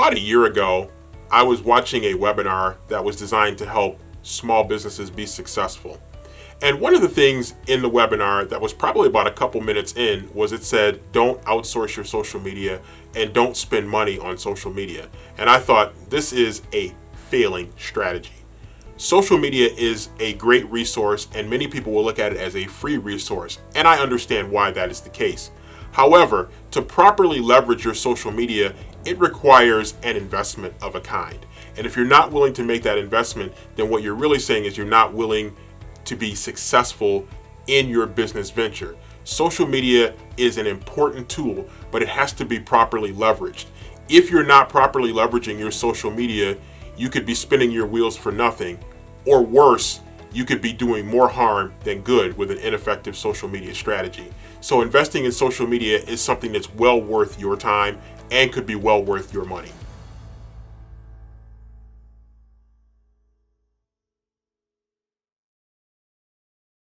About a year ago, I was watching a webinar that was designed to help small businesses be successful. And one of the things in the webinar that was probably about a couple minutes in was it said, don't outsource your social media and don't spend money on social media. And I thought, this is a failing strategy. Social media is a great resource and many people will look at it as a free resource. And I understand why that is the case. However, to properly leverage your social media, it requires an investment of a kind. And if you're not willing to make that investment, then what you're really saying is you're not willing to be successful in your business venture. Social media is an important tool, but it has to be properly leveraged. If you're not properly leveraging your social media, you could be spinning your wheels for nothing, or worse, you could be doing more harm than good with an ineffective social media strategy. So investing in social media is something that's well worth your time and could be well worth your money.